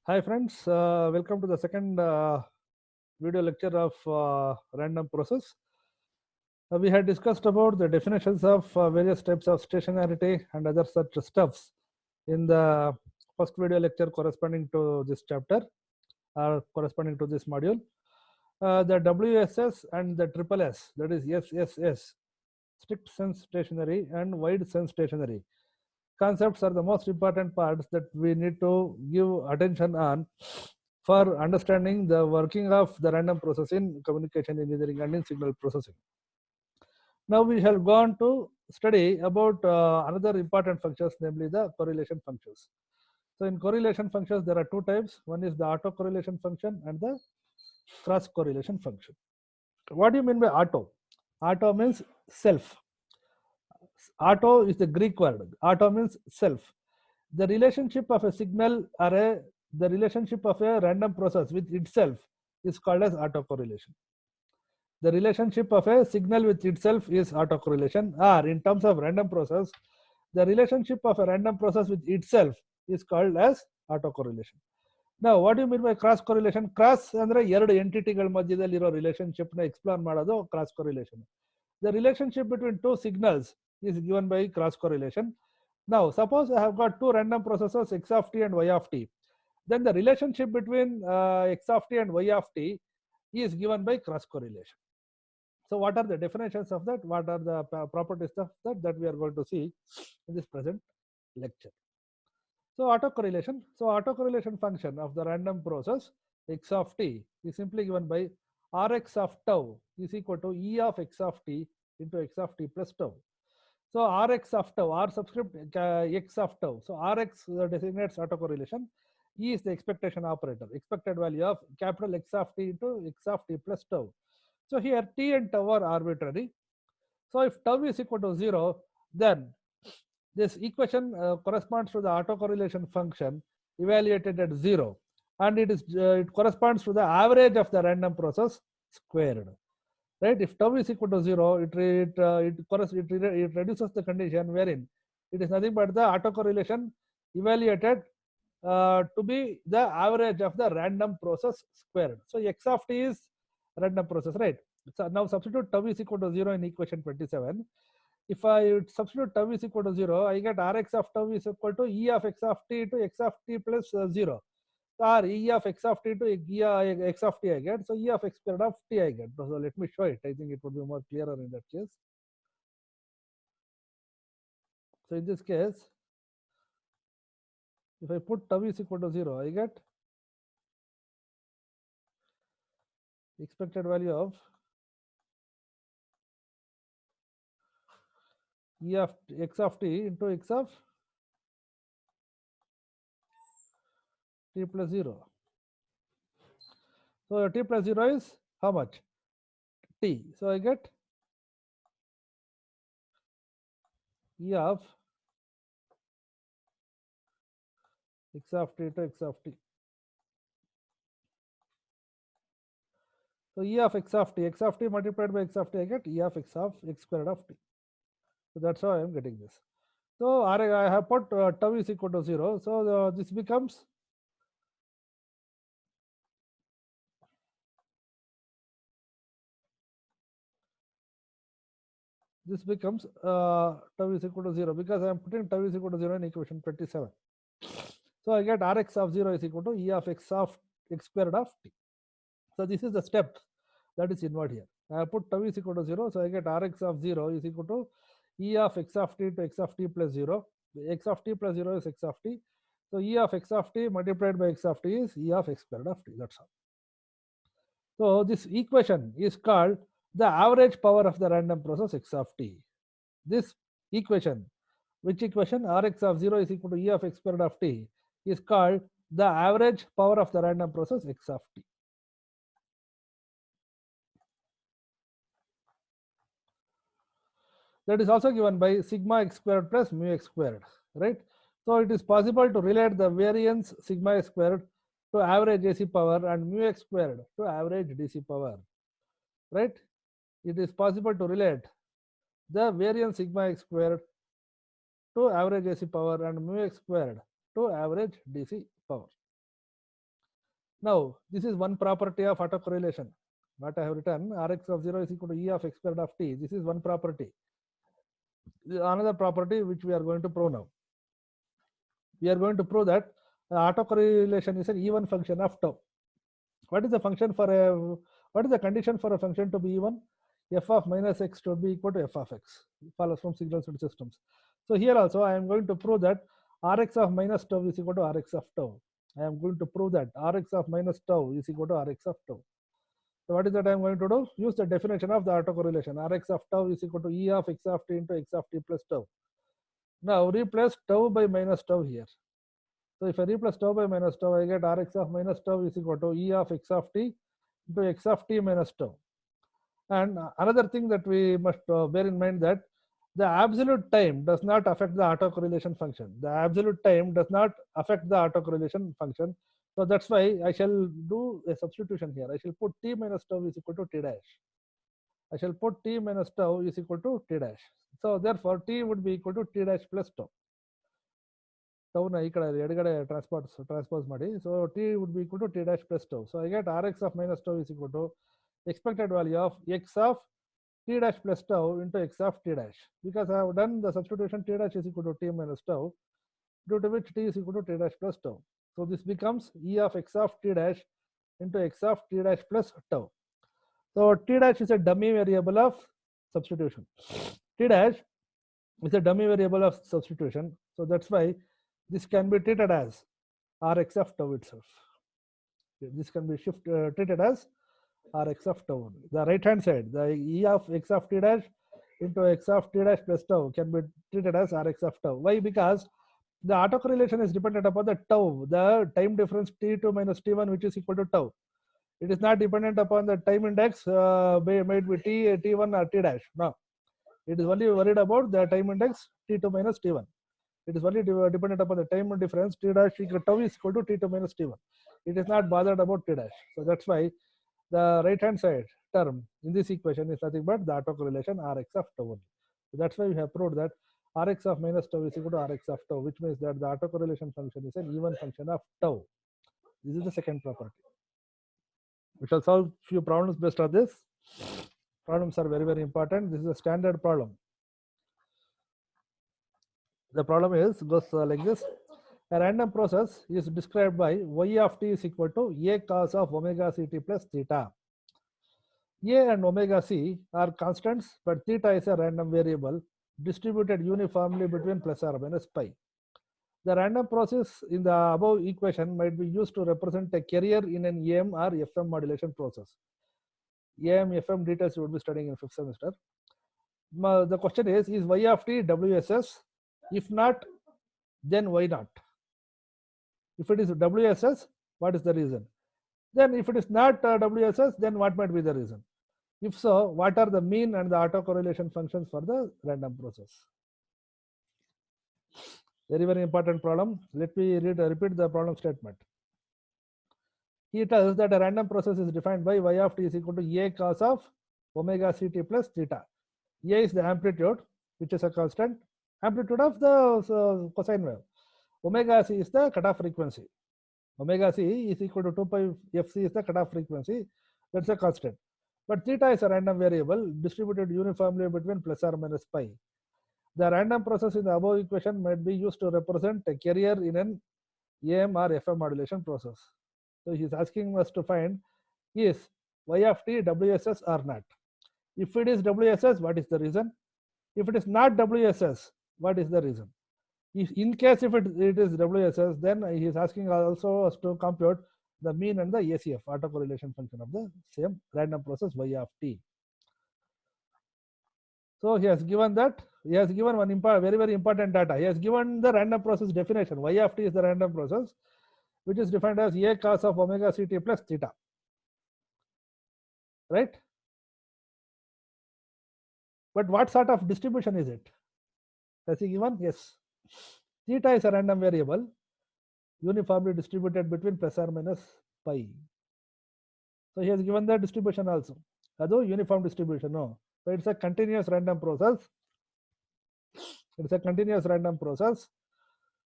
Hi friends, welcome to the second video lecture of random process. We had discussed about the definitions of various types of stationarity and other such stuffs in the first video lecture corresponding to this chapter or corresponding to this module. The WSS and the triple S, that is SSS, strict sense stationary and wide sense stationary concepts are the most important parts that we need to give attention on for understanding the working of the random process in communication engineering and in signal processing. Now we have gone to study about another important functions, namely the correlation functions. So in correlation functions, there are two types. One is the autocorrelation function and the cross correlation function. What do you mean by auto? Auto means self. Auto is the Greek word. Auto means self. The relationship of a signal or the relationship of a random process with itself is called as autocorrelation. The relationship of a signal with itself is autocorrelation, or in terms of random process, the relationship of a random process with itself is called as autocorrelation. Now, what do you mean by cross correlation? Cross ಅಂದ್ರೆ ಎರಡು ಎಂಟಿಟಿಗಳ ಮಧ್ಯದಲ್ಲಿರೋ relationship ನ explore ಮಾಡೋದು cross correlation. The relationship between two signals is given by cross correlation. Now, suppose I have got two random processes x of t and y of t. Then the relationship between x of t and y of t is given by cross correlation. So, what are the definitions of that? What are the properties of that we are going to see in this present lecture? So, autocorrelation. So, autocorrelation function of the random process x of t is simply given by Rx of tau is equal to E of x of t into x of t plus tau. So, Rx of tau, R subscript x of tau. So, Rx designates autocorrelation. E is the expectation operator, expected value of capital X of t into x of t plus tau. So, here t and tau are arbitrary. So, if tau is equal to 0, then this equation corresponds to the autocorrelation function evaluated at 0, and it corresponds to the average of the random process squared. Right? If tau is equal to 0, it reduces the condition wherein it is nothing but the autocorrelation evaluated to be the average of the random process squared. So x of t is random process, right? So now substitute tau is equal to 0 in equation 27. If I substitute tau is equal to 0, I get Rx of tau is equal to E of x of t to x of t plus 0. Or E of x of t to E of x of t I get. So E of x squared of t I get. So let me show it. I think it would be more clearer in that case. So in this case, if I put tau is equal to 0, I get expected value of E of x of t into x of t plus 0. So t plus 0 is how much? T. So I get E of x of t to x of t. So E of x of t multiplied by x of t, I get E of x squared of t. So that's how I am getting this. So I have put tau is equal to 0. So this becomes tau is equal to 0 because I am putting tau is equal to 0 in equation 27. So I get Rx of 0 is equal to E of x squared of t. So this is the step that is involved here. I have put tau is equal to 0. So I get Rx of 0 is equal to E of x of t to x of t plus 0. X of t plus 0 is x of t. So E of x of t multiplied by x of t is E of x squared of t. That's all. So this equation is called the average power of the random process x of t. This equation, which equation? Rx of 0 is equal to E of x squared of t, is called the average power of the random process x of t. That is also given by sigma x squared plus mu x squared, right? So it is possible to relate the variance sigma x squared to average AC power and mu x squared to average DC power, right? It is possible to relate the variance sigma x squared to average AC power and mu x squared to average DC power. Now, this is one property of autocorrelation. What I have written, Rx of 0 is equal to E of x squared of t. This is one property. Another property which we are going to prove now. We are going to prove that autocorrelation is an even function of tau. What is the function for a, what is the condition for a function to be even? F of minus x should be equal to f of x. It follows from signals and systems. So here also I am going to prove that Rx of minus tau is equal to Rx of tau. I am going to prove that Rx of minus tau is equal to Rx of tau. So what is that I am going to do? Use the definition of the autocorrelation. Rx of tau is equal to E of x of t into x of t plus tau. Now replace tau by minus tau here. So if I replace tau by minus tau, I get Rx of minus tau is equal to E of x of t into x of t minus tau. And another thing that we must bear in mind that the absolute time does not affect the autocorrelation function. The absolute time does not affect the autocorrelation function. So that's why I shall do a substitution here. I shall put t minus tau is equal to t dash. I shall put t minus tau is equal to t dash. So therefore t would be equal to t dash plus tau. Tau na ikkada edugade transpose ಮಾಡಿ. So t would be equal to t dash plus tau. So I get Rx of minus tau is equal to expected value of x of t dash plus tau into x of t dash. Because I have done the substitution, t dash is equal to t minus tau, due to which t is equal to t dash plus tau. So this becomes E of x of t dash into x of t dash plus tau. So t dash is a dummy variable of substitution. T dash is a dummy variable of substitution. So that's why this can be treated as Rx of tau itself. This can be treated as Rx of tau. The right hand side, the E of x of t dash into x of t dash plus tau can be treated as Rx of tau. Why? Because the autocorrelation is dependent upon the tau, the time difference t2 minus t1, which is equal to tau. It is not dependent upon the time index made with t1 or t dash. No, it is only worried about the time index t2 minus t1. It is only dependent upon the time difference t dash tau is equal to t2 minus t1. It is not bothered about t dash. So that's why the right hand side term in this equation is nothing but the autocorrelation Rx of tau only. So that's why we have proved that Rx of minus tau is equal to Rx of tau, which means that the autocorrelation function is an even function of tau. This is the second property. We shall solve few problems based on this. Problems are very, very important. This is a standard problem. The problem goes like this. A random process is described by y of t is equal to a cos of omega ct plus theta. A and omega c are constants, but theta is a random variable distributed uniformly between plus or minus pi. The random process in the above equation might be used to represent a carrier in an AM or FM modulation process. AM, FM details you would be studying in 5th semester. The question is y of t WSS? If not, then why not? If it is WSS, what is the reason? Then if it is not WSS, then what might be the reason? If so, what are the mean and the autocorrelation functions for the random process? Very, very important problem. Let me repeat the problem statement. He tells that a random process is defined by y of t is equal to a cos of omega ct plus theta. A is the amplitude, which is a constant, amplitude of the cosine wave. Omega c is the cutoff frequency. Omega c is equal to 2 pi fc is the cutoff frequency. That's a constant. But theta is a random variable distributed uniformly between plus or minus pi. The random process in the above equation might be used to represent a carrier in an AM or FM modulation process. So he is asking us to find is y of t WSS or not. If it is WSS, what is the reason? If it is not WSS, what is the reason? If in case if it is WSS, then he is asking also us to compute the mean and the ACF, autocorrelation function of the same random process y of t. So he has given that, he has given one very, very important data. He has given the random process definition. Y of t is the random process, which is defined as a cos of omega ct plus theta. Right? But what sort of distribution is it? Has he given? Yes. Theta is a random variable uniformly distributed between plus or minus pi. So he has given the distribution also. Although uniform distribution, no. So it's a continuous random process. It's a continuous random process.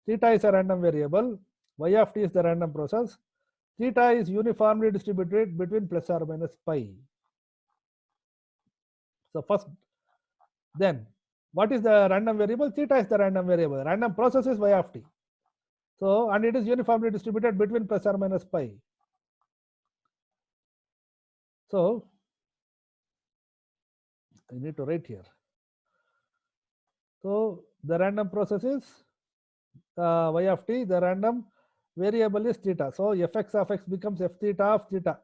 Theta is a random variable. Y of t is the random process. theta is uniformly distributed between plus or minus pi. So first, then what is the random variable? Theta is the random variable. Random process is y of t. So, and it is uniformly distributed between plus or minus pi. So I need to write here. So the random process is y of t. The random variable is theta. So fx of x becomes f theta of theta.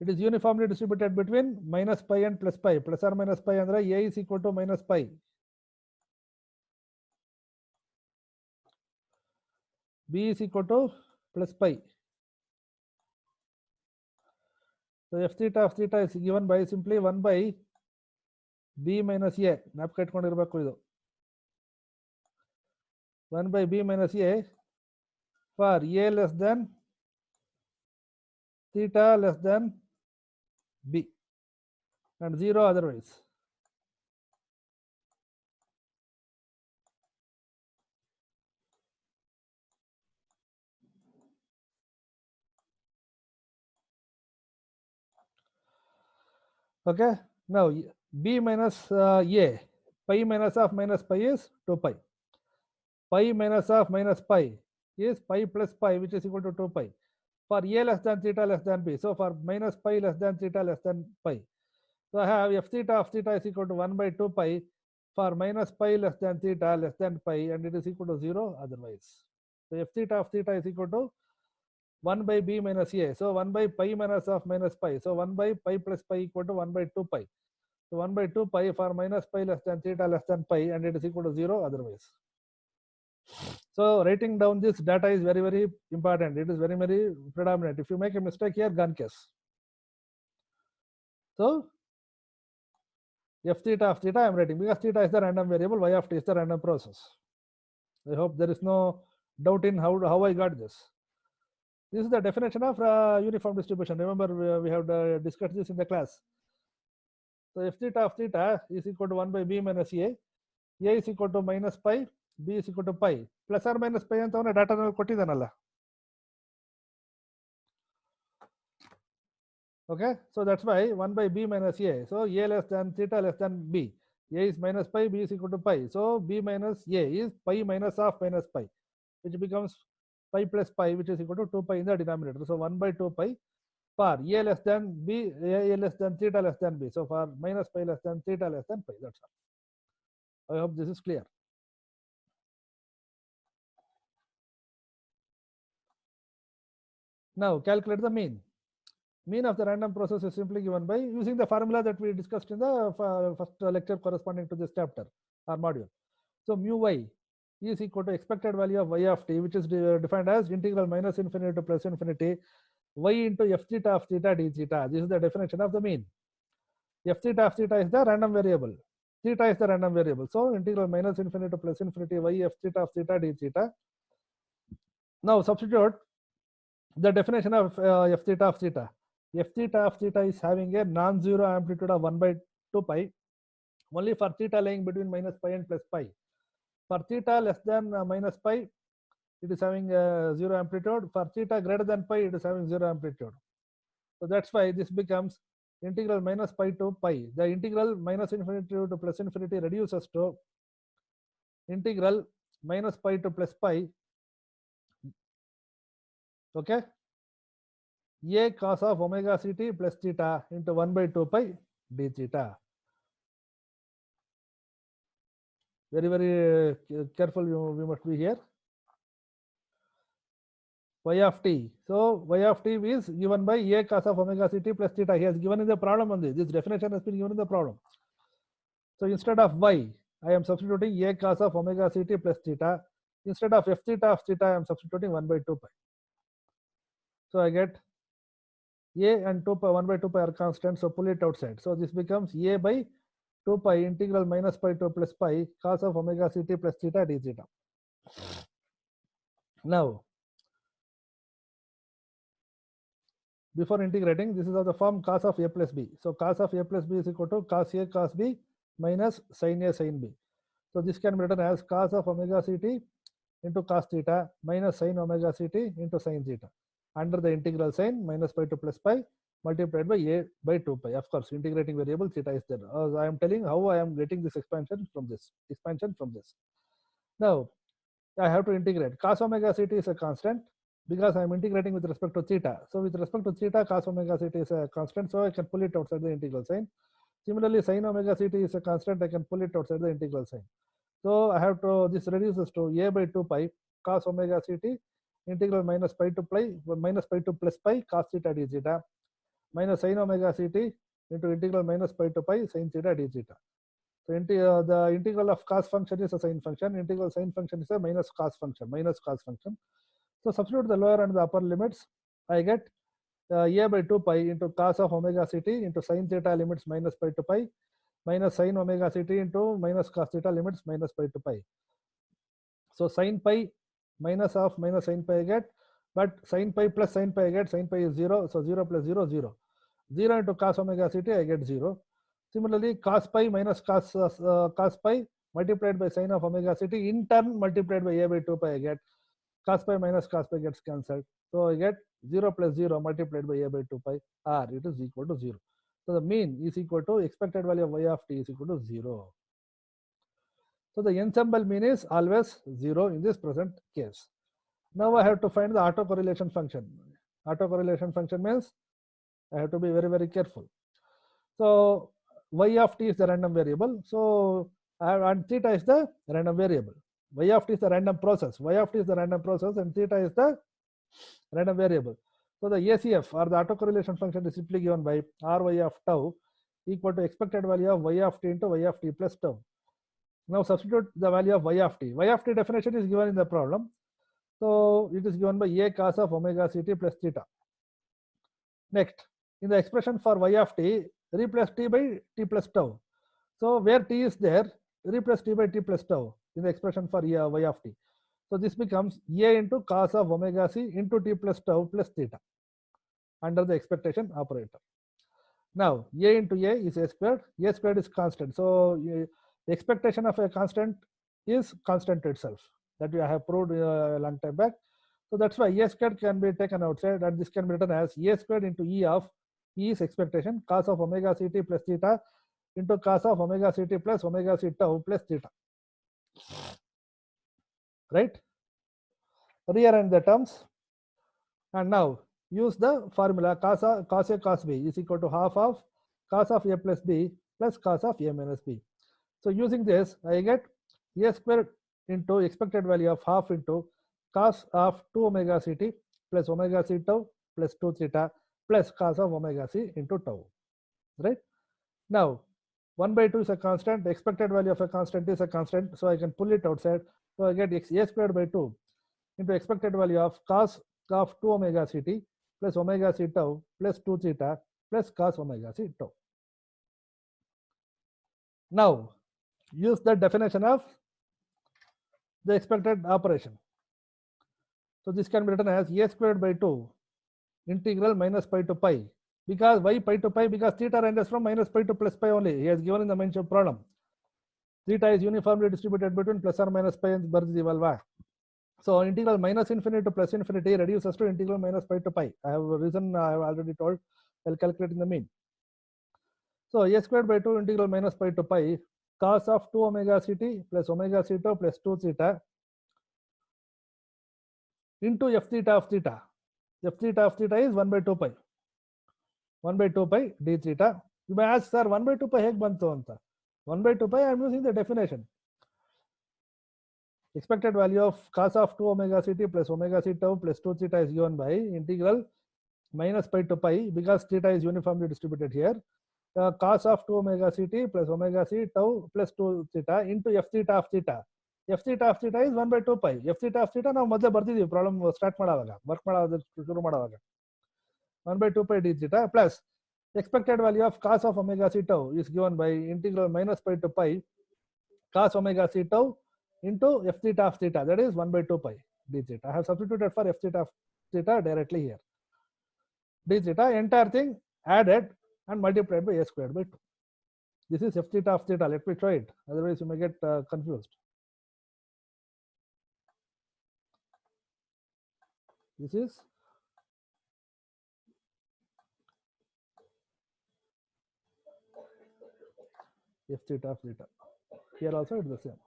It is uniformly distributed between minus pi and plus pi. Plus or minus pi andre a is equal to minus pi. B is equal to plus pi. So f theta of theta is given by simply 1 by b minus a. Napka itkondirbeku idu. 1 by b minus a for a less than theta less than b and 0 otherwise. Okay. Now b minus a, pi minus of minus pi is 2 pi. Pi minus of minus pi is pi plus pi, which is equal to 2 pi. For a less than theta less than b. So for minus pi less than theta less than pi. So I have f theta of theta is equal to 1 by 2 pi for minus pi less than theta less than pi, and it is equal to 0 otherwise. So f theta of theta is equal to 1 by b minus a. So 1 by pi minus of minus pi. So 1 by pi plus pi equal to 1 by 2 pi. So 1 by 2 pi for minus pi less than theta less than pi, and it is equal to 0 otherwise. So writing down this data is very, very important. It is very, very predominant. If you make a mistake here, gone case. So f theta of theta I am writing because theta is the random variable, y of t is the random process. I hope there is no doubt in how I got this. This is the definition of uniform distribution. Remember, we have discussed this in the class. So f theta of theta is equal to 1 by b minus a is equal to minus pi, b is equal to pi. Plus or minus pi ಅಂತ ಅವನ data ಕೊಟ್ಟಿದ್ದಾನಲ್ಲ. Okay, so that's why 1 by b minus a. So a less than theta less than b. A is minus pi, b is equal to pi. So b minus a is pi minus of minus pi, which becomes pi plus pi, which is equal to 2 pi in the denominator. So 1 by 2 pi for a less than b, a less than theta less than b. So for minus pi less than theta less than pi. That's all. I hope this is clear. Now calculate the mean. Mean of the random process is simply given by using the formula that we discussed in the first lecture corresponding to this chapter or module. So mu y is equal to expected value of y of t, which is defined as integral minus infinity to plus infinity y into f theta of theta d theta. This is the definition of the mean. F theta of theta is the random variable. Theta is the random variable. So integral minus infinity to plus infinity y f theta of theta d theta. Now substitute the definition of f theta of theta. F theta of theta is having a non-zero amplitude of 1 by 2 pi only for theta lying between minus pi and plus pi. For theta less than minus pi, it is having zero amplitude. For theta greater than pi, it is having zero amplitude. So that's why this becomes integral minus pi to pi. The integral minus infinity to plus infinity reduces to integral minus pi to plus pi. Okay. A cos of omega ct plus theta into 1 by 2 pi d theta. Very, very careful we must be here. Y of t. So y of t is given by a cos of omega ct plus theta. He has given in the problem only. This definition has been given in the problem. So instead of y, I am substituting a cos of omega ct plus theta. Instead of f theta of theta, I am substituting 1 by 2 pi. So I get a and 2 pi, 1 by 2 pi are constant, so pull it outside. So this becomes a by 2 pi integral minus pi to plus pi cos of omega ct plus theta d theta. Now, before integrating, this is of the form cos of a plus b. So cos of a plus b is equal to cos a cos b minus sin a sin b. So this can be written as cos of omega ct into cos theta minus sin omega ct into sin theta under the integral sign minus pi to plus pi multiplied by a by 2 pi. Of course, integrating variable theta is there. As I am telling how I am getting this expansion from this. Now, I have to integrate. Cos omega ct is a constant because I am integrating with respect to theta. So with respect to theta, cos omega ct is a constant, so I can pull it outside the integral sign. Similarly, sin omega ct is a constant, I can pull it outside the integral sign. So I have to, this reduces to a by 2 pi cos omega ct integral minus pi to plus pi cos theta d theta minus sin omega ct into integral minus pi to pi sin theta d theta. So the integral of cos function is a sin function, integral sin function is a minus cos function. So substitute the lower and the upper limits. I get a by 2 pi into cos of omega ct into sin theta limits minus pi to pi minus sin omega ct into minus cos theta limits minus pi to pi. So sin pi minus of minus sin pi I get, but sin pi plus sin pi I get, sin pi is 0, so 0 plus 0, 0. 0 into cos omega ct I get 0. Similarly, cos pi minus cos pi multiplied by sin of omega ct in turn multiplied by a by 2 pi I get. Cos pi minus cos pi gets cancelled. So I get 0 plus 0 multiplied by a by 2 pi, or it is equal to 0. So the mean is equal to expected value of y of t is equal to 0. So the ensemble mean is always 0 in this present case. Now I have to find the autocorrelation function. Autocorrelation function means I have to be very, very careful. So y of t is the random variable. So and theta is the random variable. Y of t is the random process. Y of t is the random process and theta is the random variable. So the ACF or the autocorrelation function is simply given by Ry of tau equal to expected value of y of t into y of t plus tau. Now substitute the value of y of t. Y of t definition is given in the problem. So it is given by a cos of omega ct plus theta. Next, in the expression for y of t, replace t by t plus tau. So where t is there, replace t by t plus tau in the expression for y of t. So this becomes a into cos of omega c into t plus tau plus theta under the expectation operator. Now a into a is a squared is constant. So the expectation of a constant is constant itself. That we have proved a long time back. So that's why a squared can be taken outside and this can be written as a squared into e of e is expectation cos of omega ct plus theta into cos of omega ct plus omega c tau plus theta. Right? Rearrange the terms and now use the formula cos a cos b is equal to half of cos of a plus b plus cos of a minus b. So using this I get a squared into expected value of half into cos of 2 omega ct plus omega c tau plus 2 theta plus cos of omega c into tau. Right? Now 1 by 2 is a constant, the expected value of a constant is a constant, so I can pull it outside. So I get a squared by 2 into expected value of cos of 2 omega ct plus omega c tau plus 2 theta plus cos omega c tau. Now use the definition of the expected operation. So this can be written as a squared by 2 integral minus pi to pi. Because why pi to pi? Because theta ranges from minus pi to plus pi only. He has given in the mentioned problem. Theta is uniformly distributed between plus or minus pi and ಬರ್ದಿದೀವಲ್ವಾ. So integral minus infinity to plus infinity reduces to integral minus pi to pi. I have a reason I have already told while calculating the mean. So a squared by 2 integral minus pi to pi cos of 2 omega ct plus omega c tau plus 2 theta into f theta of theta. F theta of theta is 1 by 2 pi. 1 by 2 pi d theta. You may ask, sir, 1 by 2 pi ಹೇಗೆ ಬಂತು ಅಂತ? 1 by 2 pi I am using the definition. Expected value of cos of 2 omega ct plus omega c tau plus 2 theta is given by integral minus pi to pi because theta is uniformly distributed here. Cos of 2 omega ct plus omega c tau plus 2 theta into f theta of theta. F theta of theta is 1 by 2 pi. F theta of theta ನಾವು ಮೊದಲೇ ಬರ್ತಿದ್ದೀವಿ problem start ಮಾಡುವಾಗ work ಮಾಡೋದು ಶುರು ಮಾಡುವಾಗ 1 by 2 pi d theta plus expected value of cos of omega c tau is given by integral minus pi to pi cos omega c tau into f theta of theta, that is 1 by 2 pi d theta. I have substituted for f theta of theta directly here. D theta, entire thing added and multiplied by a squared by 2. This is f theta of theta. Let me try it, otherwise you may get confused. This is f theta of theta. Here also it is the same.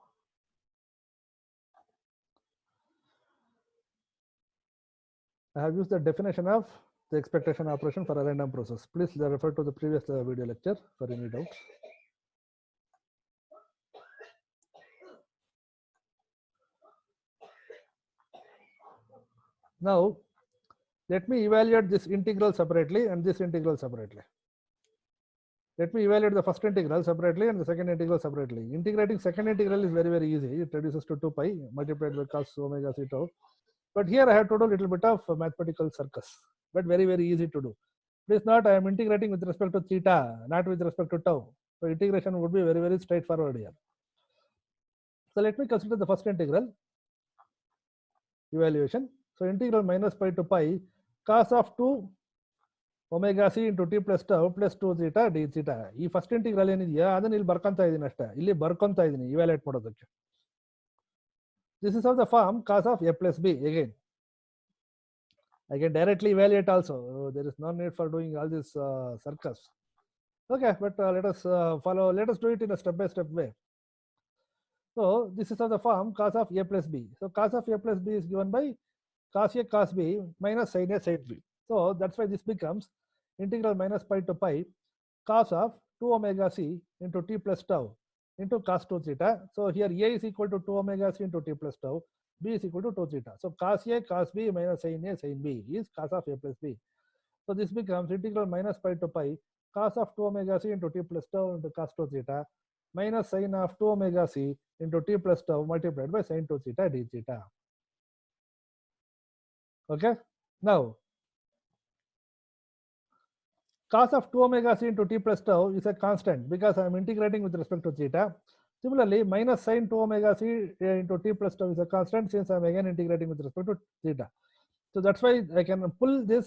I have used the definition of the expectation operation for a random process. Please refer to the previous video lecture for any doubts. Now, let me evaluate this integral separately and this integral separately. Let me evaluate the first integral separately and the second integral separately. Integrating second integral is very, very easy. It reduces to 2 pi multiplied by cos omega c tau. But here I have to do a little bit of mathematical circus, but very, very easy to do. Please note, I am integrating with respect to theta, not with respect to tau. So integration would be very, very straightforward here. So let me consider the first integral evaluation. So integral minus pi to pi cos of 2 omega c into t plus tau plus 2 theta d theta. ಈ first integral ಏನಿದೆಯಾ ಅದನ್ನ ಇಲ್ಲಿ ಬರ್ಕೊಂತ ಇದೀನಿ ಅಷ್ಟೇ, ಇಲ್ಲಿ ಬರ್ಕೊಂತ ಇದೀನಿ evaluate ಮಾಡೋದಕ್ಕೆ. This is of the form cos of a plus b. Again I can directly evaluate also. There is no need for doing all this circus. Okay, but let us do it in a step by step way. So this is of the form cos of a plus b. So cos of a plus b is given by cos a cos b minus sin a sin b. So that's why this becomes integral minus pi to pi cos of 2 omega c into t plus tau into cos 2 theta. So here a is equal to 2 omega c into t plus tau, b is equal to 2 theta. So cos a cos b minus sin a sin b is cos of a plus b. So this becomes integral minus pi to pi cos of 2 omega c into t plus tau into cos 2 theta minus sin of 2 omega c into t plus tau multiplied by sin 2 theta d theta. Okay, now cos of 2 omega c into t plus tau is a constant because I am integrating with respect to theta. Similarly, minus sin 2 omega c into t plus tau is a constant since I am again integrating with respect to theta. So that's why I can pull this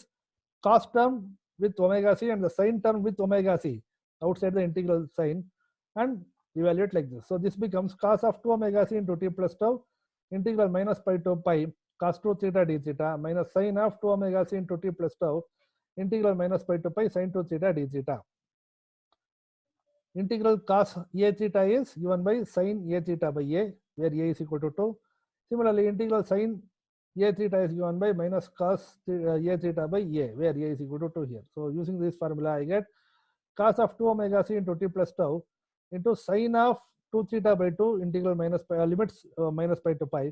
cos term with omega c and the sin term with omega c outside the integral sign and evaluate like this. So this becomes cos of 2 omega c into t plus tau integral minus pi to pi cos 2 theta d theta minus sin of 2 omega c into t plus tau integral minus pi to pi sin 2 theta d theta. Integral cos a theta is given by sin a theta by a, where a is equal to 2. Similarly, integral sin a theta is given by minus cos a theta by a, where a is equal to 2 here. So using this formula, I get cos of 2 omega c into t plus tau into sin of 2 theta by 2 integral minus pi limits minus pi to pi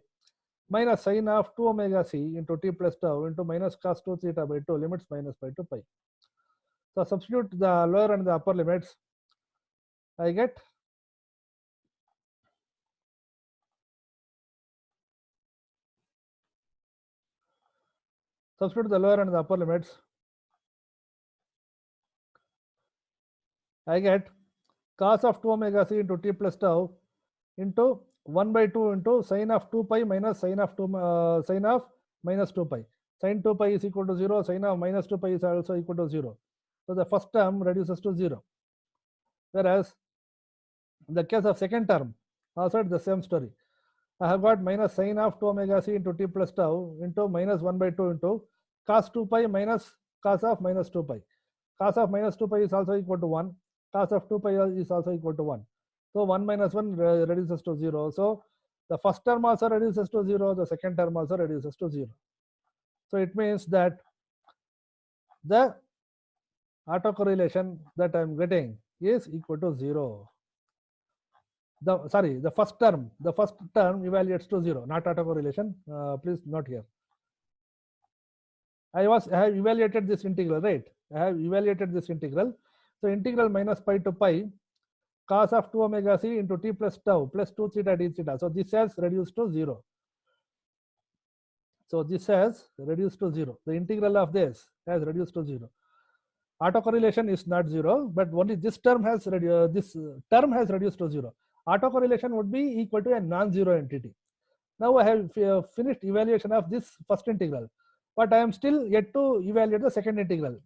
minus sin of 2 omega c into t plus tau into minus cos 2 theta by 2 limits minus pi to pi. So substitute the lower and the upper limits. I get substitute the lower and the upper limits. I get cos of 2 omega c into t plus tau into 1 by 2 into sin of 2 pi minus sin of minus 2 pi. Sin 2 pi is equal to 0. Sin of minus 2 pi is also equal to 0. So the first term reduces to 0. Whereas in the case of second term, also it's the same story. I have got minus sin of 2 omega c into t plus tau into minus 1 by 2 into cos 2 pi minus cos of minus 2 pi. Cos of minus 2 pi is also equal to 1. Cos of 2 pi is also equal to 1. So 1 minus 1 reduces to 0. So the first term also reduces to 0. The second term also reduces to 0. So it means that the autocorrelation that I am getting is equal to 0. The first term evaluates to 0, not autocorrelation. Please note here. I have evaluated this integral, right? I have evaluated this integral. So integral minus pi to pi cos of 2 omega c into t plus tau plus 2 theta d theta. So this has reduced to 0. So this has reduced to 0. The integral of this has reduced to 0. Autocorrelation is not 0, but only this term has reduced to 0. Autocorrelation would be equal to a non-zero entity. Now I have finished evaluation of this first integral, but I am still yet to evaluate the second integral.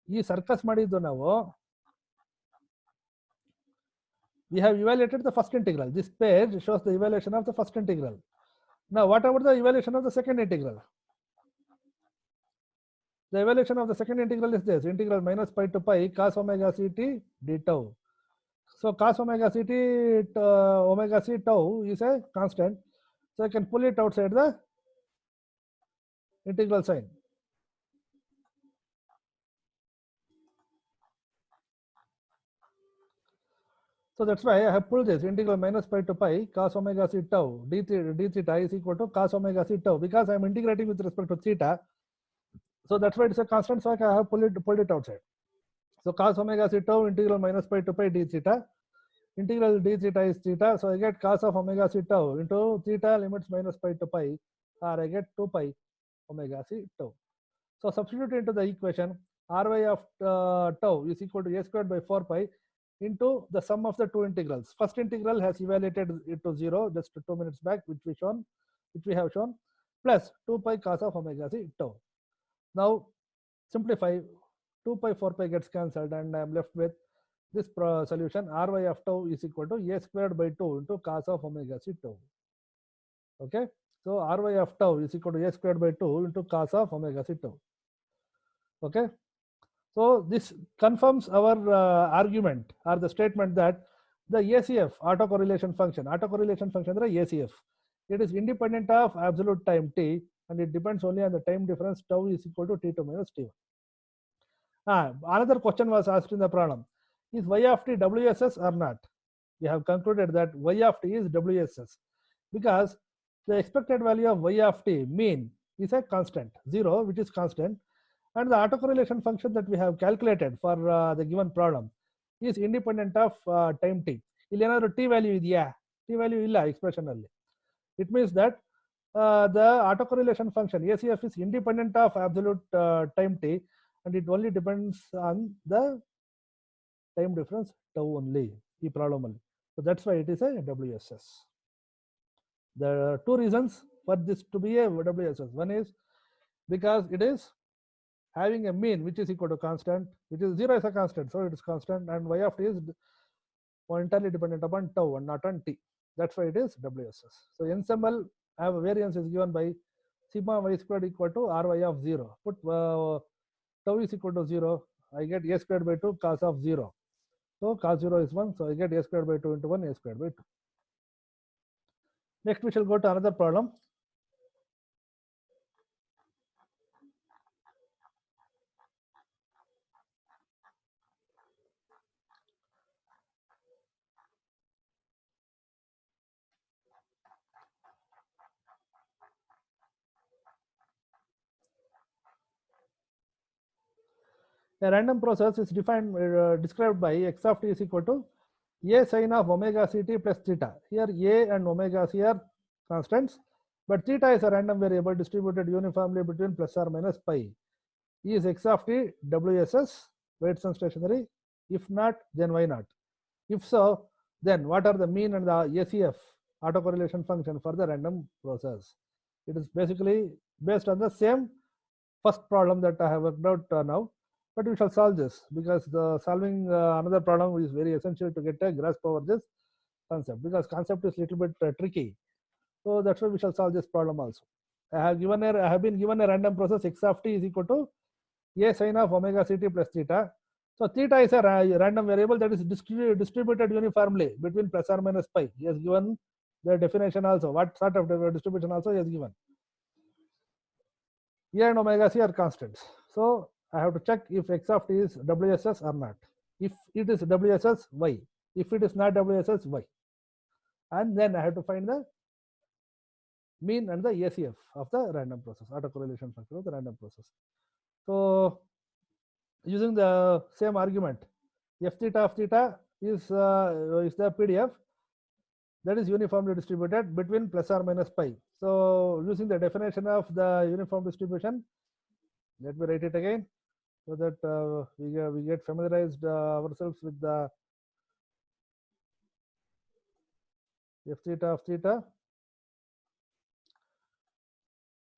Ee circus madiddu ನಾವು we have evaluated the first integral. This page shows the evaluation of the first integral. Now what about the evaluation of the second integral? The evaluation of the second integral is this: integral minus pi to pi cos omega ct d tau. So cos omega ct omega c tau is a constant. So I can pull it outside the integral sign. So that's why I have pulled this integral minus pi to pi cos omega c tau d theta is equal to cos omega c tau, because I am integrating with respect to theta. So that's why it's a constant. So I have pulled it outside. So cos omega c tau integral minus pi to pi d theta. Integral d theta is theta. So I get cos of omega c tau into theta limits minus pi to pi, or I get 2 pi omega c tau. So substitute into the equation, ry of tau is equal to a squared by 4 pi into the sum of the two integrals. First integral has evaluated it to 0 just 2 minutes back, which we have shown, plus 2 pi cos of omega c tau. Now simplify, 2 pi 4 pi gets cancelled, and I am left with this solution. Ry of tau is equal to a squared by 2 into cos of omega c tau. Okay, so Ry of tau is equal to a squared by 2 into cos of omega c tau. Okay, so this confirms our argument or the statement that the ACF, autocorrelation function ಅಂದ್ರೆ ACF, it is independent of absolute time t, and it depends only on the time difference tau is equal to t2 minus t1. Another question was asked in the problem: is y of t WSS or not? We have concluded that y of t is WSS, because the expected value of y of t mean is a constant 0, which is constant, and the autocorrelation function that we have calculated for the given problem is independent of time t. ಇಲ್ಲಿ ಏನಾದರೂ t value ಇದೆಯಾ? t value ಇಲ್ಲ expression ಅಲ್ಲಿ. It means that the autocorrelation function ACF is independent of absolute time t, and it only depends on the time difference tau only, ಈ problem ಅಲ್ಲಿ. So that's why it is a WSS. There are two reasons for this to be a WSS. One is because it is having a mean which is equal to constant, which is 0 is a constant, so it is constant, and y of t is entirely dependent upon tau and not on t. That's why it is WSS. So NSML have a variance is given by sigma y squared equal to Ry of 0. Put tau is equal to 0, I get a squared by 2 cos of 0. So cos 0 is 1, so I get a squared by 2 into 1 a squared by 2. Next we shall go to another problem. A random process is defined described by x of t is equal to a sine of omega ct plus theta. Here a and omega c are constants, but theta is a random variable distributed uniformly between plus or minus pi. Is x of t WSS, weights and stationary? If not, then why not? If so, then what are the mean and the ACF, autocorrelation function, for the random process? It is basically based on the same first problem that I have worked out now, but we shall solve this, because the solving another problem is very essential to get a grasp over this concept, because concept is little bit tricky. So that's why we shall solve this problem also. I have been given a random process x of t is equal to a sine of omega ct plus theta. So theta is a random variable that is distributed uniformly between plus or minus pi. He has given the definition also, what sort of distribution also he has given. A and omega c are constants. So I have to check if x of t is WSS or not. If it is WSS, y. If it is not WSS, y. And then I have to find the mean and the ACF of the random process, autocorrelation function of the random process. So using the same argument, f theta of theta is the PDF that is uniformly distributed between plus or minus pi. So using the definition of the uniform distribution, let me write it again so that we get familiarized ourselves with the f theta of theta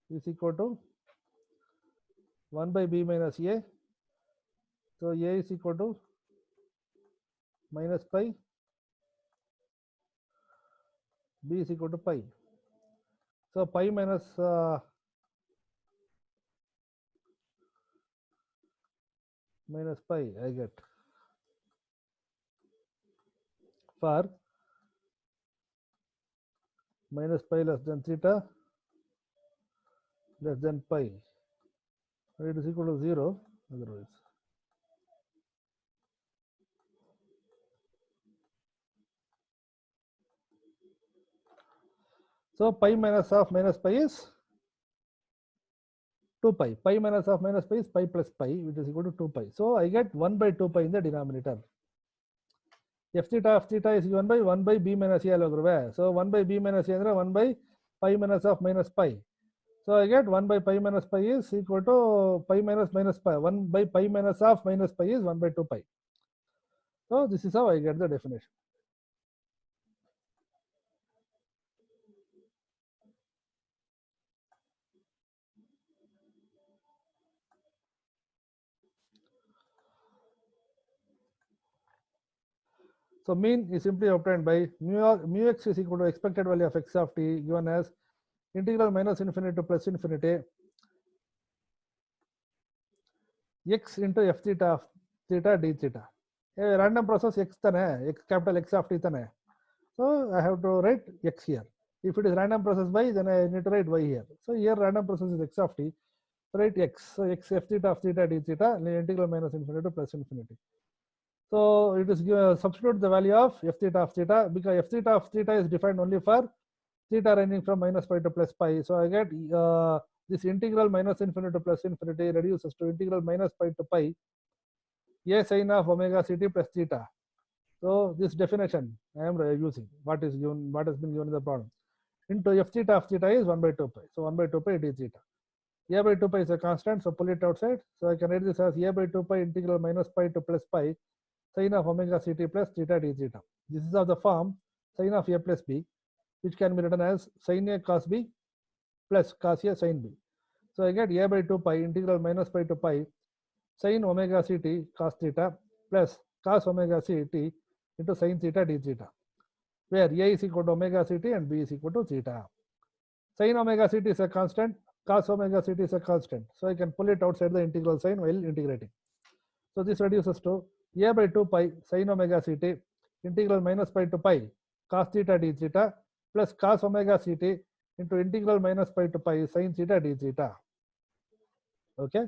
is equal to 1 by b minus a. So a is equal to minus pi, b is equal to pi. So pi minus minus pi I get for minus pi less than theta less than pi. It is equal to 0 otherwise. So pi minus half minus pi is 2 pi. Pi minus half minus pi is pi plus pi, which is equal to 2 pi. So I get 1 by 2 pi in the denominator. F theta is given by 1 by b minus a alogrove. So 1 by b minus a andre 1 by pi minus half minus pi. So I get 1 by pi minus pi is equal to pi minus pi. 1 by pi minus half minus pi is 1 by 2 pi. So this is how I get the definition. So mean is simply obtained by mu x is equal to expected value of x of t given as integral minus infinity to plus infinity x into f theta of theta d theta. A random process x tane, x capital X of t tane. So I have to write x here. If it is random process y, then I need to write y here. So here random process is x of t. Write x. So x f theta of theta d theta integral minus infinity to plus infinity. So it is substitute the value of f theta of theta because f theta of theta is defined only for theta ranging from minus pi to plus pi. So I get this integral minus infinity to plus infinity reduces to integral minus pi to pi a sine of omega ct plus theta. So this definition I am using what has been given in the problem into f theta of theta is 1 by 2 pi. So 1 by 2 pi d theta. A by 2 pi is a constant, so pull it outside. So I can write this as a by 2 pi integral minus pi to plus pi sine of omega ct plus theta d theta. This is of the form sine of a plus b, which can be written as sine a cos b plus cos a sine b. So I get a by 2 pi integral minus pi to pi sine omega ct cos theta plus cos omega ct into sine theta d theta, where a is equal to omega ct and b is equal to theta. Sine omega ct is a constant, cos omega ct is a constant. So I can pull it outside the integral sign while integrating. So this reduces to a by 2 pi sine omega ct integral minus pi to pi cos theta d theta plus cos omega ct into integral minus pi to pi sine theta d theta. Okay,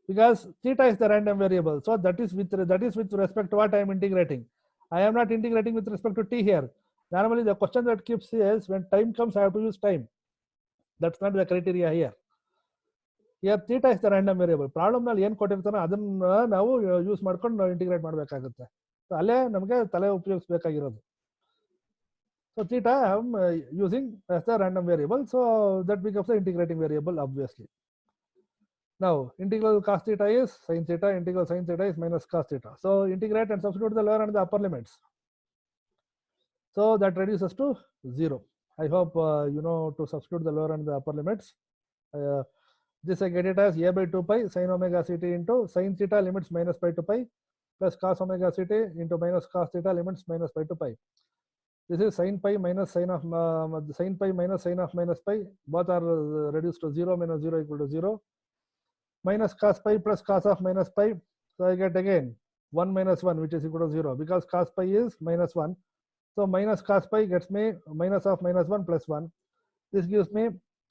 because theta is the random variable, so that is with respect to what I am integrating. I am not integrating with respect to t here. Normally the question that keeps is when time comes I have to use time. That's not the criteria here. Here theta is the random variable. Problem ನಲ್ಲಿ ಏನು ಕೊಟ್ಟಿರ್ತಾನೋ ಅದನ್ನ ನಾವು use ಮಾಡ್ಕೊಂಡು integrate ಮಾಡಬೇಕಾಗುತ್ತೆ. So ಅಲ್ಲೇ ನಮಗೆ ತಲೆ ಉಪಯೋಗಿಸಬೇಕಾಗಿರೋದು. So theta I am using as the random variable, so that becomes the integrating variable obviously. Now integral cos theta is sin theta, integral sin theta is minus cos theta. So integrate and substitute the lower and the upper limits. So that reduces to 0. I hope you know to substitute the lower and the upper limits. This I get it as a by 2 pi sin omega ct into sin theta limits minus pi to pi plus cos omega ct into minus cos theta limits minus pi to pi. This is sin pi minus sin of sin pi minus sin of minus pi. Both are reduced to 0 minus 0 equal to 0. Minus cos pi plus cos of minus pi. So I get again 1 minus 1, which is equal to 0 because cos pi is minus 1. So minus cos pi gets me minus of minus 1 plus 1. This gives me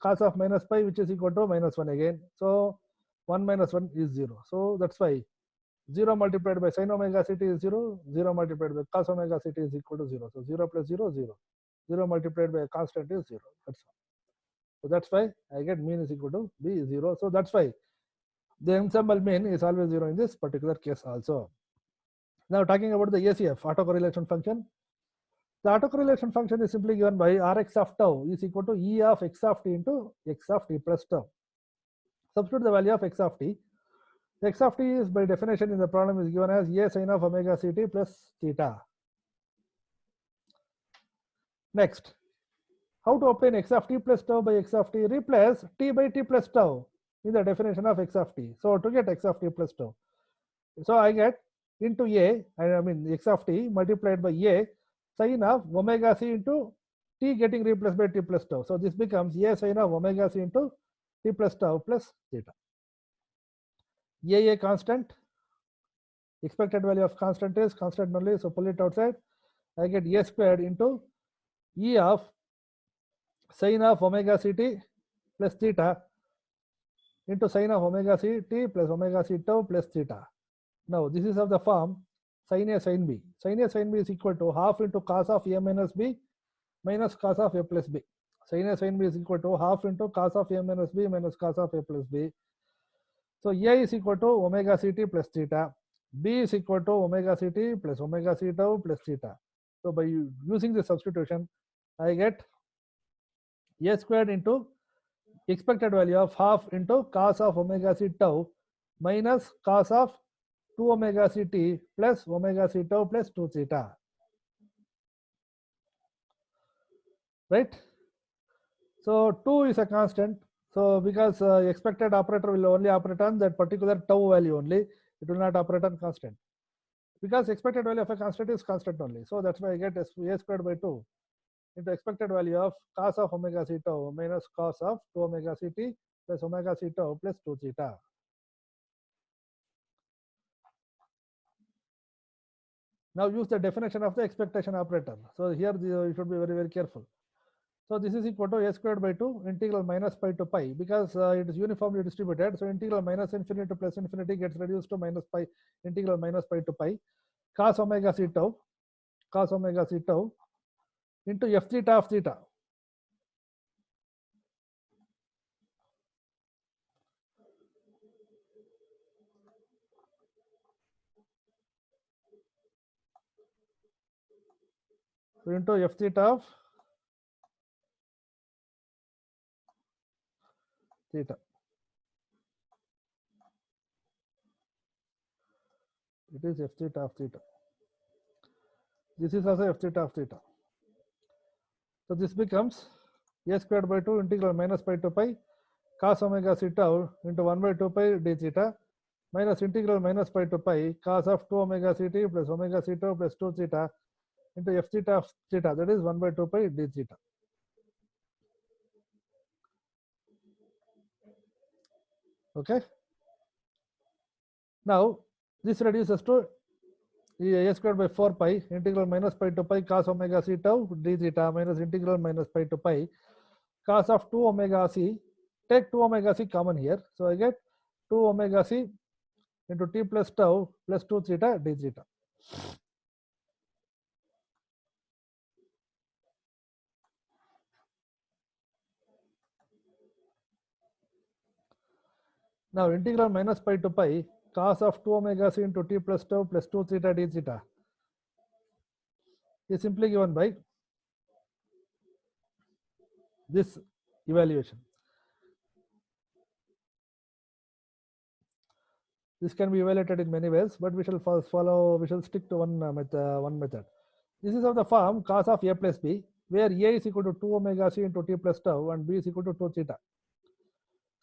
cos of minus pi, which is equal to minus 1 again. So 1 minus 1 is 0. So that's why 0 multiplied by sin omega ct is 0. 0 multiplied by cos omega ct is equal to 0. So 0 plus 0, 0. 0 multiplied by a constant is 0. That's all. So that's why I get mean is equal to b 0. So that's why the ensemble mean is always 0 in this particular case also. Now talking about the ACF, autocorrelation function. The autocorrelation function is simply given by Rx of tau is equal to E of x of t into x of t plus tau. Substitute the value of x of t. X of t is by definition in the problem is given as a sin of omega ct plus theta. Next, how to obtain x of t plus tau by x of t? Replace t by t plus tau in the definition of x of t. So to get x of t plus tau, so I get into a, I mean x of t multiplied by a sin of omega c into t getting replaced by t plus tau. So this becomes a sin of omega c into t plus tau plus theta. A constant, expected value of constant is constant only, so pull it outside. I get A squared into E of sine of omega ct plus theta into sine of omega ct plus omega c tau plus theta. Now this is of the form sin A sin B. Sin A sin B is equal to half into cos of A minus B minus cos of A plus B. Sin A sin B is equal to half into cos of A minus B minus cos of A plus B. So A is equal to omega ct plus theta. B is equal to omega ct plus omega c tau plus theta. So by using the substitution, I get A squared into expected value of half into cos of omega c tau minus cos of 2 omega ct plus omega c tau plus 2 theta. Right? So 2 is a constant. So because expected operator will only operate on that particular tau value only, it will not operate on constant. Because expected value of a constant is constant only. So that's why I get A squared by 2 into expected value of cos of omega c tau minus cos of 2 omega ct plus omega c tau plus 2 theta. Now use the definition of the expectation operator. So here you should be very, very careful. So this is equal to A squared by 2 integral minus pi to pi, because it is uniformly distributed. So integral minus infinity to plus infinity gets reduced to minus pi, integral minus pi to pi, cos omega c tau into f theta of theta. So into f theta of theta. It is f theta of theta. This is also f theta of theta. So this becomes A squared by 2 integral minus pi to pi cos omega c tau into 1 by 2 pi d theta minus integral minus pi to pi cos of 2 omega ct plus omega c tau plus 2 theta into f theta of theta, that is 1 by 2 pi d theta. Okay. Now this reduces to A squared by 4 pi integral minus pi to pi cos omega c tau d theta minus integral minus pi to pi cos of 2 omega c. Take 2 omega c common here. So I get 2 omega c into t plus tau plus 2 theta d theta. Now integral minus pi to pi cos of 2 omega c into t plus tau plus 2 theta d theta is simply given by this evaluation. This can be evaluated in many ways, but we shall stick to one method. This is of the form cos of A plus B, where A is equal to 2 omega c into t plus tau and B is equal to 2 theta.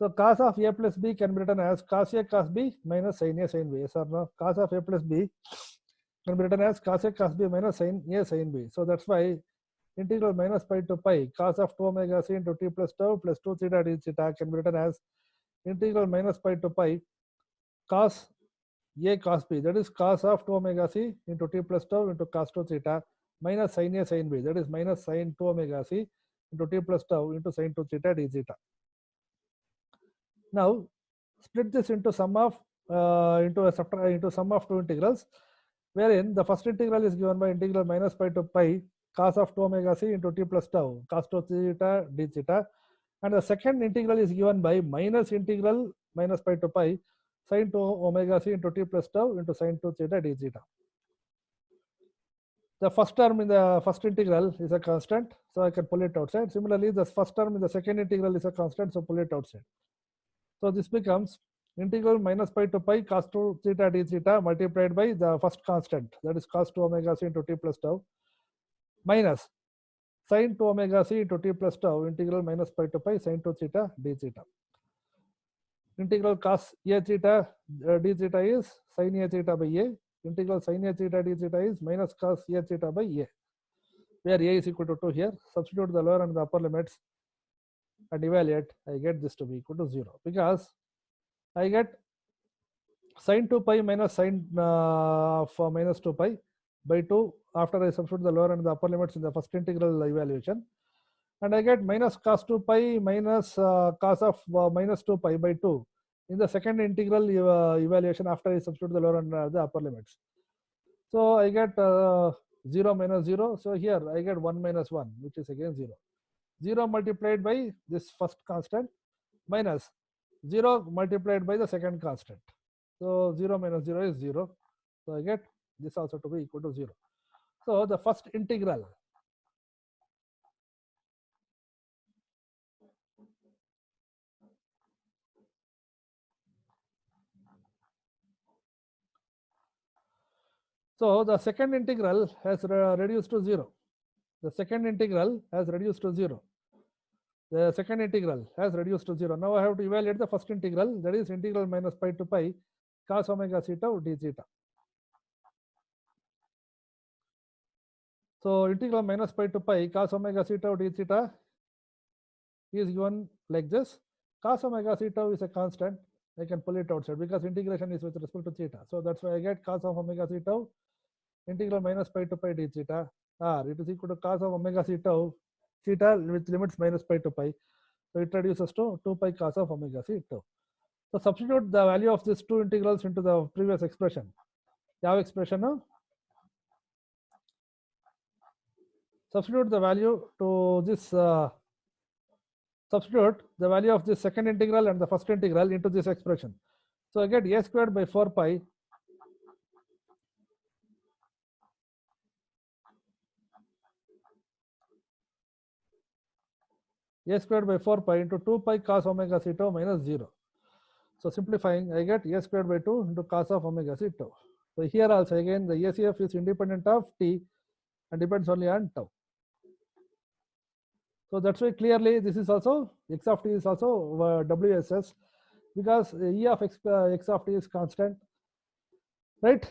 So cos of A plus B can be written as cos A cos B minus sin A sin B. Yes or no? Cos of A plus B can be written as cos A cos B minus sin A sin B. So that's why integral minus pi to pi cos of 2 omega c into t plus tau plus 2 theta d theta can be written as integral minus pi to pi cos A cos B, that is cos of 2 omega c into t plus tau into cos 2 theta minus sin A sin B, that is minus sin 2 omega c into t plus tau into sin 2 theta d theta. Now split this into sum of sum of two integrals, wherein the first integral is given by integral minus pi to pi cos of 2 omega c into t plus tau cos 2 theta d theta, and the second integral is given by minus integral minus pi to pi sin 2 omega c into t plus tau into sin 2 theta d theta. The first term in the first integral is a constant, so I can pull it outside. Similarly, the first term in the second integral is a constant, so pull it outside. So this becomes integral minus pi to pi cos 2 theta d theta multiplied by the first constant, that is cos 2 omega c into t plus tau, minus sin 2 omega c into t plus tau integral minus pi to pi sin 2 theta d theta. Integral cos A theta d theta is sin A theta by A. Integral sin A theta d theta is minus cos A theta by A, where A is equal to 2 here. Substitute the lower and the upper limits and evaluate. I get this to be equal to 0, because I get Sine 2 pi minus sine for minus 2 pi by 2 after I substitute the lower and the upper limits in the first integral evaluation. And I get minus cos 2 pi minus cos of minus 2 pi by 2 in the second integral evaluation after I substitute the lower and the upper limits. So I get 0 minus 0. So here I get 1 minus 1, which is again 0. 0 multiplied by this first constant minus 0 multiplied by the second constant. So 0 minus 0 is 0. So I get this also to be equal to 0. So the first integral so the second integral has reduced to 0. The second integral has reduced to 0. The second integral has reduced to 0. Now I have to evaluate the first integral, that is integral minus pi to pi cos omega c tau d theta. So integral minus pi to pi cos omega c tau d theta is given like this. Cos omega c tau is a constant. I can pull it outside because integration is with respect to theta. So that's why I get cos of omega c tau integral minus pi to pi d theta r. It is equal to cos of omega c tau theta with limits minus pi to pi. So it reduces to 2 pi cos of omega c tau. So substitute the value of these two integrals into the previous expression. ಯಾವ expression? Substitute the value to this. Substitute the value of this second integral and the first integral into this expression. So I get a squared by 4 pi a squared by 4 pi into 2 pi cos omega c tau minus 0. So simplifying, I get a squared by 2 into cos of omega c tau. So here also again the ACF is independent of t and depends only on tau. So that's why clearly this is also x of t is also WSS because E of x of t is constant, right?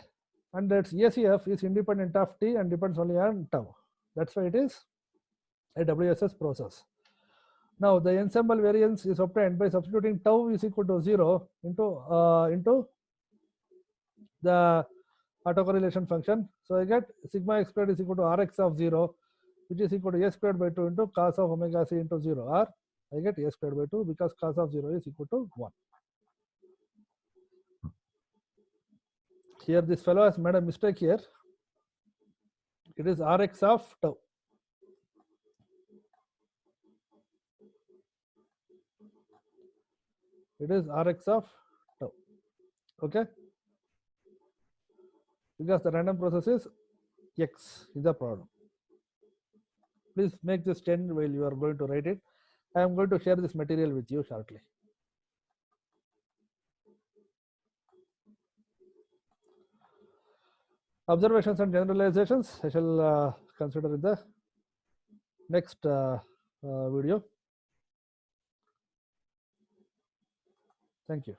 And that's ACF is independent of t and depends only on tau. That's why it is a WSS process. Now the ensemble variance is obtained by substituting tau is equal to 0 into the autocorrelation function. So I get sigma x squared is equal to Rx of 0, which is equal to a squared by 2 into cos of omega c into 0, or I get a squared by 2 because cos of 0 is equal to 1. Here this fellow has made a mistake here. It is Rx of tau. It is Rx of tau. Okay? Because the random process is x is the problem. Please make this 10 while you are going to write it. I am going to share this material with you shortly. Observations and generalizations I shall consider in the next video. Thank you.